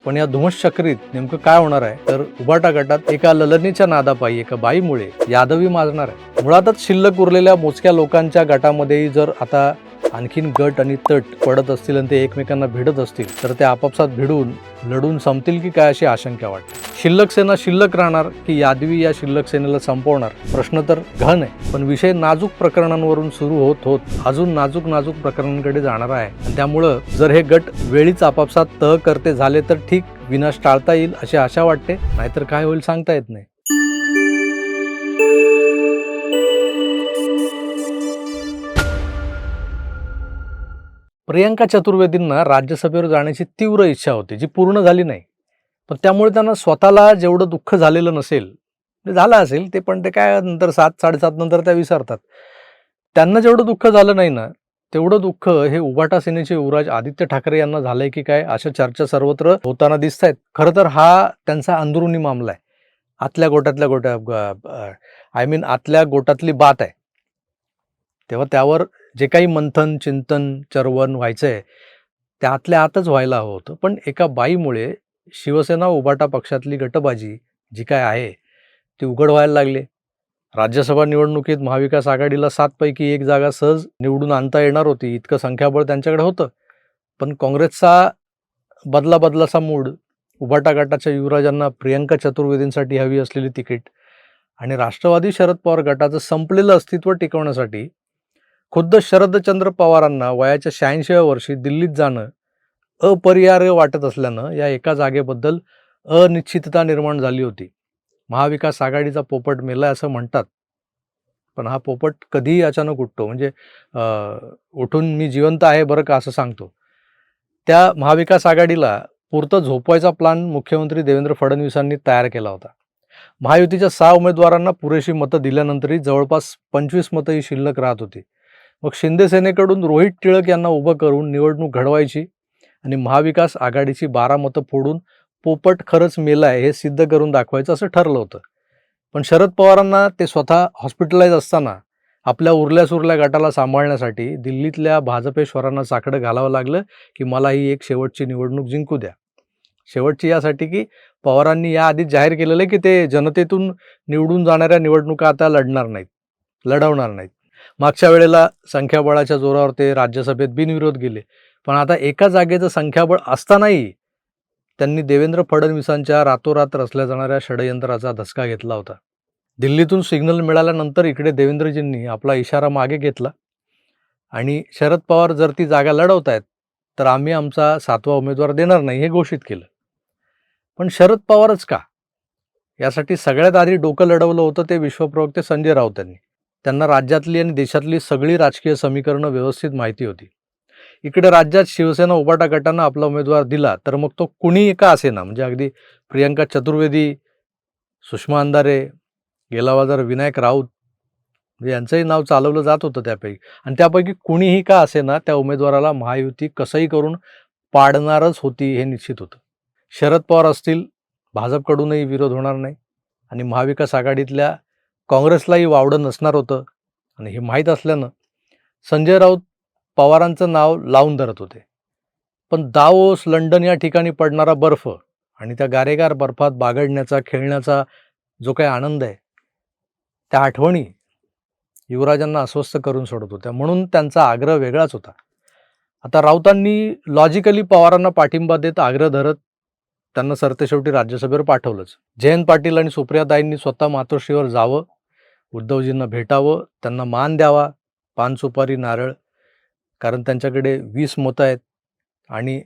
पण या धुमश्चक्रीत नेमकं काय होणार आहे तर उभाटा गटात एका ललनीच्या नादापायी एका बाईमुळे यादवी माजणार आहे. मुळातच शिल्लक उरलेल्या मोजक्या लोकांच्या गटामध्येही जर आता आणखीन गट आणि तट पडत असतील आणि ते एकमेकांना भिडत असतील तर ते आपापसात भिडून लढून संपतील की काय अशी आशंका वाटते. शिल्लक सेना शिल्लक राहणार की यादवी या शिल्लक सेनेला संपवणार प्रश्न तर गहन आहे. पण विषय नाजूक प्रकरणांवरून सुरू होत होत अजून नाजूक प्रकरणांकडे जाणार आहे आणि त्यामुळं जर हे गट वेळीच आपापसात तह करते झाले तर ठीक, विनाश टाळता येईल अशी आशा वाटते. नाहीतर काय होईल सांगता येत नाही. प्रियंका चतुर्वेदींना राज्यसभेवर जाण्याची तीव्र इच्छा होती जी पूर्ण झाली नाही. पण त्यामुळे त्यांना स्वतःला जेवढं दुःख झालेलं नसेल, म्हणजे झालं असेल ते, पण ते काय नंतर 7-7:30 नंतर त्या विसरतात. त्यांना जेवढं दुःख झालं नाही ना तेवढं दुःख हे उभाटा सेनेचे युवराज आदित्य ठाकरे यांना झालंय की काय अशा चर्चा सर्वत्र होताना दिसत आहेत. खरं तर हा त्यांचा अंदरुनी मामला आहे. आतल्या गोटातली बात आहे. तेव्हा त्यावर जे काही मंथन चिंतन चर्वण व्हायचंय ते आतल्या आतच व्हायला हवं होतं. पण एका बाईमुळे शिवसेना उभाटा पक्षातली गटबाजी जी काय आहे ती उघड व्हायला लागली. राज्यसभा निवडणुकीत महाविकास आघाडीला 7 पैकी 1 जागा सहज निवडून आणता येणार होती, इतकं संख्याबळ त्यांच्याकडे होतं. पण काँग्रेसचा बदलाचा मूड, उभाटा गटाच्या युवराजांना प्रियंका चतुर्वेदींसाठी हवी असलेली तिकीट आणि राष्ट्रवादी शरद पवार गटाचं संपलेलं अस्तित्व टिकवण्यासाठी खुद्द शरदचंद्र पवारांना वयाच्या 86व्या वर्षी दिल्लीत जाणं अपरिहार्य वाटत असल्यानं या एका जागेबद्दल अनिश्चितता निर्माण झाली होती. महाविकास आघाडीचा पोपट मेलाय असं म्हणतात, पण हा पोपट कधीही अचानक उठतो. म्हणजे उठून मी जिवंत आहे बरं का असं सांगतो. त्या महाविकास आघाडीला पुरतं झोपवायचा प्लान मुख्यमंत्री देवेंद्र फडणवीसांनी तयार केला होता. महायुतीच्या 6 उमेदवारांना पुरेशी मतं दिल्यानंतरही जवळपास 25 मतं ही शिल्लक राहत होती. मग शिंदे सेनेकडून रोहित टिळक यांना उभं करून निवडणूक घडवायची आणि महाविकास आघाडीची 12 मतं फोडून पोपट खरंच मेलाय हे सिद्ध करून दाखवायचं असं ठरलं होतं. पण शरद पवारांना ते स्वतः हॉस्पिटलाइज असताना आपल्या उरल्या गटाला सांभाळण्यासाठी दिल्लीतल्या भाजपेश्वरांना साकडं घालावं लागलं की मला ही एक शेवटची निवडणूक जिंकू द्या. शेवटची यासाठी की पवारांनी याआधीच जाहीर केलेलं आहे की ते जनतेतून निवडून जाणाऱ्या निवडणुका आता लढवणार नाहीत. मागच्या वेळेला संख्याबळाच्या जोरावर ते राज्यसभेत बिनविरोध गेले. पण आता एका जागेचं संख्याबळ असतानाही त्यांनी देवेंद्र फडणवीसांच्या रातोरात रचल्या जाणाऱ्या षडयंत्राचा धसका घेतला होता. दिल्लीतून सिग्नल मिळाल्यानंतर इकडे देवेंद्रजींनी आपला इशारा मागे घेतला आणि शरद पवार जर ती जागा लढवतायत तर आम्ही आमचा 7वा उमेदवार देणार नाही हे घोषित केलं. पण शरद पवारच का? यासाठी सगळ्यात आधी डोकं लढवलं होतं ते विश्वप्रवक्ते संजय राऊत यांनी. त्यांना राज्यातली आणि देशातली सगळी राजकीय समीकरणं व्यवस्थित माहिती होती. इकडे राज्यात शिवसेना उभाटा गटानं आपला उमेदवार दिला तर मग तो कुणी का असेना, म्हणजे अगदी प्रियंका चतुर्वेदी, सुषमा अंधारे, गेला बाजार विनायक राऊत म्हणजे यांचंही नाव चालवलं जात होतं त्यापैकी. आणि त्यापैकी कुणीही का असेना त्या उमेदवाराला महायुती कसंही करून पाडणारच होती हे निश्चित होतं. शरद पवार असतील, भाजपकडूनही विरोध होणार नाही आणि महाविकास आघाडीतल्या काँग्रेसलाही वावडं नसणार होतं. आणि हे माहीत असल्यानं संजय राऊत पवारांचं नाव लावून धरत होते. पण दावोस, लंडन या ठिकाणी पडणारा बर्फ आणि त्या गारेगार बर्फात बागडण्याचा, खेळण्याचा जो काही आनंद आहे त्या आठवणी युवराजांना अस्वस्थ करून सोडत होत्या. म्हणून त्यांचा आग्रह वेगळाच होता. आता राऊतांनी लॉजिकली पवारांना पाठिंबा देत आग्रह धरत त्यांना सरतेशेवटी राज्यसभेवर पाठवलंच. जयंत पाटील आणि सुप्रियाताईंनी स्वतः मातोश्रीवर जावं, उद्धवजींना भेटावं, त्यांना मान द्यावा, पान सुपारी नारळ, कारण त्यांच्याकडे 20 मतं आहेत आणि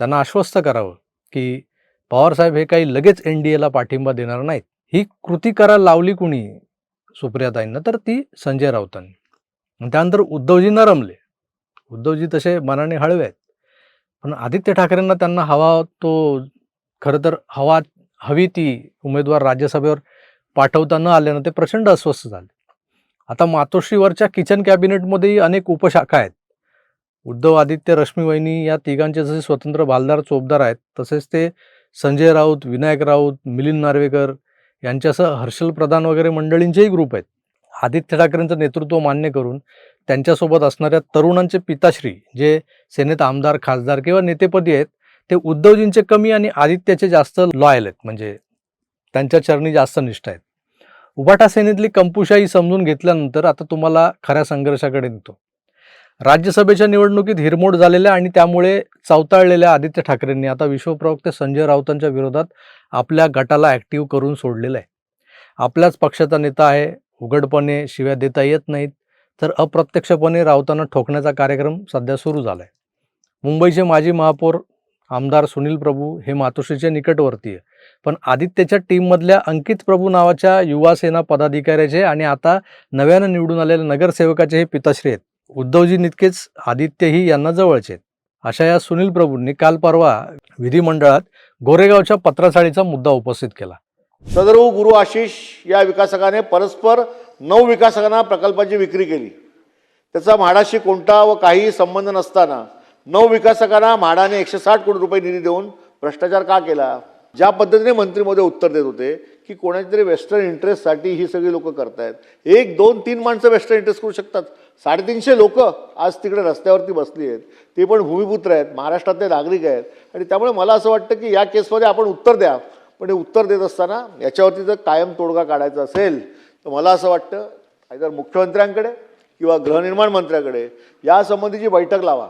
त्यांना आश्वस्त करावं की पवारसाहेब हे काही लगेच NDAला पाठिंबा देणार नाहीत. ही कृती करायला लावली कुणी सुप्रियाताईंना तर ती संजय राऊतांनी. त्यानंतर उद्धवजींना रमले. उद्धवजी तसे मनाने हळवे आहेत, पण आदित्य ठाकरेंना त्यांना खरं तर हवी ती उमेदवार राज्यसभेवर पाठवता न आल्यानं ते प्रचंड अस्वस्थ झाले. आता मातोश्रीवरच्या किचन कॅबिनेटमध्येही अनेक उपशाखा आहेत. उद्धव, आदित्य, रश्मी वहिनी या तिघांचे जसे स्वतंत्र भालदार चोपदार आहेत तसेच ते संजय राऊत, विनायक राऊत, मिलिंद नार्वेकर यांच्यासह हर्षल प्रधान वगैरे मंडळींचेही ग्रुप आहेत. आदित्य ठाकरेंचं नेतृत्व मान्य करून त्यांच्यासोबत असणाऱ्या तरुणांचे पिताश्री जे सेनेत आमदार, खासदार किंवा नेतेपदी आहेत ते उद्धवजींचे कमी आणि आदित्यचे जास्त लॉयल आहेत, म्हणजे त्यांच्या चरणी जास्त निष्ठा आहेत. उभाटा सेनेतली कंपुशाही समजून घेतल्यानंतर आता तुम्हाला खऱ्या संघर्षाकडे नेतो. राज्यसभेच्या निवडणुकीत हिरमोड झालेल्या आणि त्यामुळे चवताळलेल्या आदित्य ठाकरेंनी आता विश्वप्रवक्ते संजय राऊतांच्या विरोधात आपल्या गटाला ॲक्टिव्ह करून सोडलेलं आहे. आपल्याच पक्षाचा नेता आहे, उघडपणे शिव्या देता येत नाहीत, तर अप्रत्यक्षपणे राऊतांना ठोकण्याचा कार्यक्रम सध्या सुरू झाला आहे. मुंबईचे माजी महापौर आमदार सुनील प्रभू हे मातोश्रीचे निकटवर्तीय, पण आदित्यच्या टीममधल्या अंकित प्रभू नावाच्या युवासेना पदाधिकाऱ्याचे आणि आता नव्यानं निवडून आलेल्या नगरसेवकाचे हे पिताश्री आहेत. उद्धवजींइतकेच आदित्यही यांना जवळचे आहेत. अशा या सुनील प्रभूंनी काल परवा विधिमंडळात गोरेगावच्या पत्राचाळीचा मुद्दा उपस्थित केला. सदरू गुरु आशिष या विकासकाने परस्पर 9 विकासकांना प्रकल्पाची विक्री केली. त्याचा म्हाडाशी कोणता व काही संबंध नसताना 9 विकासकांना म्हाडाने 160 कोटी रुपये निधी देऊन भ्रष्टाचार का केला? ज्या पद्धतीने मंत्री महोदय उत्तर देत होते की कोणाच्या तरी वेस्टर्न इंटरेस्टसाठी ही सगळी लोक करतायत. 1, 2, 3 माणसं वेस्टर्न इंटरेस्ट करू शकतात. 350 लोक आज तिकडे रस्त्यावरती बसली आहेत, ते पण भूमिपुत्र आहेत, महाराष्ट्रातले नागरिक आहेत. आणि त्यामुळे मला असं वाटतं की या केसमध्ये आपण उत्तर द्या, पण हे उत्तर देत असताना याच्यावरती जर कायम तोडगा काढायचा असेल तर मला असं वाटतं आयदर मुख्यमंत्र्यांकडे किंवा गृहनिर्माण मंत्र्याकडे यासंबंधीची बैठक लावा.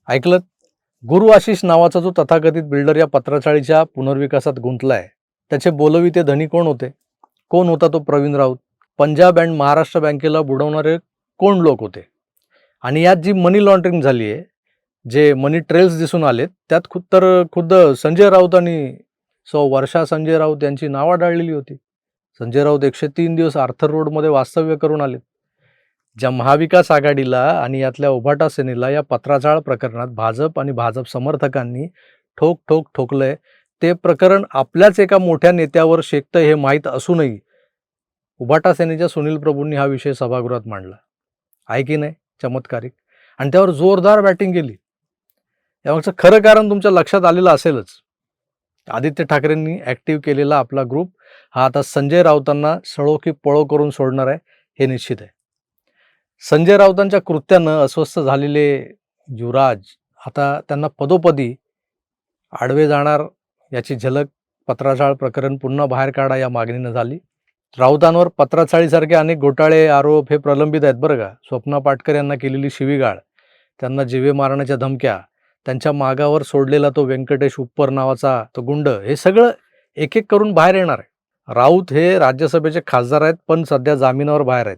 ऐकलं? गुरु आशिष नावाचा जो तथाकथित बिल्डर या पत्राचाळीच्या पुनर्विकासात गुंतलाय, त्याचे बोलविते धनी कोण होते? कोण होता तो प्रवीण राऊत? पंजाब अँड महाराष्ट्र बँकेला बुडवणारे कोण लोक होते? आणि यात जी मनी लॉन्ड्रिंग झाली आहे, जे मनी ट्रेल्स दिसून आलेत, त्यात खुद्द संजय राऊत आणि वर्षा संजय राऊत यांची नावं आढळलेली होती. संजय राऊत 103 दिवस आर्थर रोडमध्ये वास्तव्य करून आलेत. ज्या महाविकास आघाडीला आणि यातल्या उभाटा सेनेला या पत्राचाळ प्रकरणात भाजप आणि भाजप समर्थकांनी ठोकलंय, ते प्रकरण आपल्याच एका मोठ्या नेत्यावर शेकतंय हे माहीत असूनही उभाटा सेनेच्या सुनील प्रभूंनी हा विषय सभागृहात मांडला. आहे की नाही चमत्कारिक? आणि त्यावर जोरदार बॅटिंग केली. यामागचं खरं कारण तुमच्या लक्षात आलेलं असेलच. आदित्य ठाकरेंनी ॲक्टिव्ह केलेला आपला ग्रुप हा आता संजय राऊतांना सळो की पळो करून सोडणार आहे, हे निश्चित आहे. संजय राऊतांच्या कृत्यानं अस्वस्थ झालेले युवराज आता त्यांना पदोपदी आडवे जाणार याची झलक पत्राचाळ प्रकरण पुन्हा बाहेर काढा या मागणीनं झाली. राऊतांवर पत्राचाळीसारखे अनेक घोटाळे आरोप हे प्रलंबित आहेत बरं का. स्वप्ना पाटकर यांना केलेली शिवीगाळ, त्यांना जीवे मारण्याच्या धमक्या, त्यांच्या मागावर सोडलेला तो व्यंकटेश उप्पर नावाचा तो गुंड, हे सगळं एक एक करून बाहेर येणार आहे. राऊत हे राज्यसभेचे खासदार आहेत, पण सध्या जामिनावर बाहेर आहेत.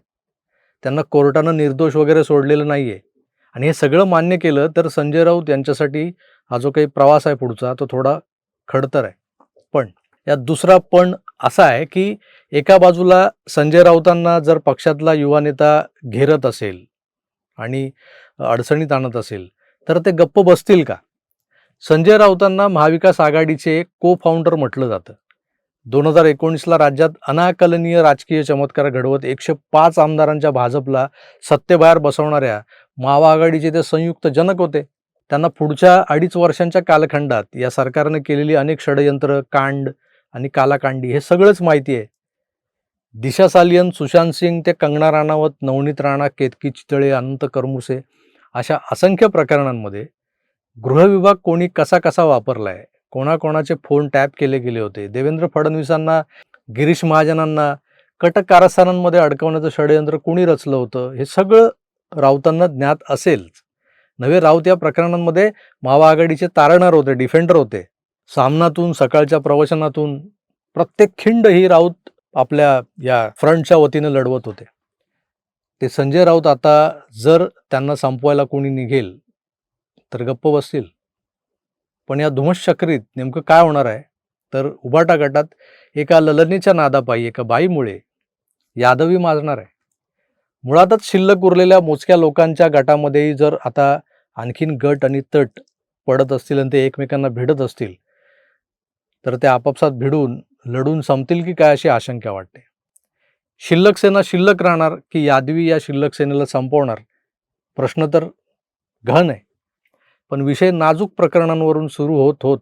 त्यांना कोर्टानं निर्दोष वगैरे सोडलेलं नाही आहे. आणि हे सगळं मान्य केलं तर संजय राऊत यांच्यासाठी हा जो काही प्रवास आहे पुढचा, तो थोडा खडतर आहे. पण यात दुसरा पण असा आहे की एका बाजूला संजय राऊतांना जर पक्षातला युवा नेता घेरत असेल आणि अडचणीत आणत असेल तर ते गप्प बसतील का? संजय राऊतांना महाविकास आघाडीचे को फाउंडर म्हटलं जातं. 2019ला राज्यात अनाकलनीय राजकीय चमत्कार घडवत 105 आमदारांच्या भाजपला सत्तेबाहेर बसवणाऱ्या मावा आघाडीचे ते संयुक्त जनक होते. त्यांना पुढच्या 2.5 वर्षांच्या कालखंडात या सरकारने केलेली अनेक षडयंत्र, कांड आणि कालाकांडी हे सगळंच माहिती आहे. दिशा सालियन, सुशांत सिंग ते कंगना राणावत, नवनीत राणा, केतकी चितळे, अनंत करमुसे अशा असंख्य प्रकरणांमध्ये गृहविभाग कोणी कसा वापरलाय, कोणाकोणाचे फोन टॅप केले गेले होते, देवेंद्र फडणवीसांना, गिरीश महाजनांना कटक कारस्थानांमध्ये अडकवण्याचं षडयंत्र कोणी रचलं होतं, हे सगळं राऊतांना ज्ञात असेलच. नवे राऊत या प्रकरणांमध्ये मावा आघाडीचे तारणार होते, डिफेंडर होते. सामनातून, सकाळच्या प्रवचनातून प्रत्येक खिंड ही राऊत आपल्या या फ्रंटच्या वतीनं लढवत होते. ते संजय राऊत आता जर त्यांना संपवायला कोणी निघेल तर गप्प बसतील. पण या धुमश्चक्रीत नेमकं काय होणार आहे तर उभाटा गटात एका ललनेच्या नादापायी एका बाईमुळे यादवी माजणार आहे. मुळातच शिल्लक उरलेल्या मोजक्या लोकांच्या गटामध्येही जर आता आणखीन गट आणि तट पडत असतील आणि ते एकमेकांना भिडत असतील तर ते आपापसात भिडून लढून संपतील की काय अशी आशंका वाटते. शिल्लक सेना शिल्लक राहणार की यादवी या शिल्लक सेनेला संपवणार, प्रश्न तर गहन आहे. पण विषय नाजूक प्रकरणांवरून सुरू होत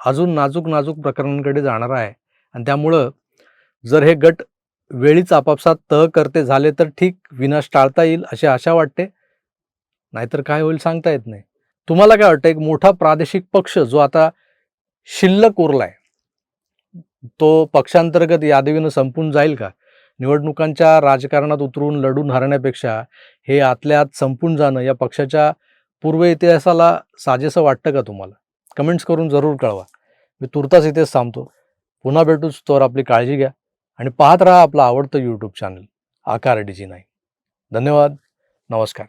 अजून नाजूक प्रकरणांकडे जाणार आहे. आणि त्यामुळं जर हे गट वेळीच आपापसात तह करते झाले तर ठीक, विनाश टाळता येईल अशी आशा वाटते. नाहीतर काय होईल सांगता येत नाही. तुम्हाला काय वाटतं, एक मोठा प्रादेशिक पक्ष जो आता शिल्लक उरलाय, तो पक्षांतर्गत यादवीनं संपून जाईल का? निवडणुकांच्या राजकारणात उतरून लढून हरण्यापेक्षा हे आतल्या आत संपून जाणं या पक्षाच्या पूर्व इतिहासाला साजेसं वाटतं का तुम्हाला? कमेंट्स करून जरूर कळवा. मी तुर्तास इथेच थांबतो. पुन्हा भेटूच, तोवर आपली काळजी घ्या आणि पाहत राहा आपलं आवडतं यूट्यूब चॅनल आकार DG9. धन्यवाद. नमस्कार.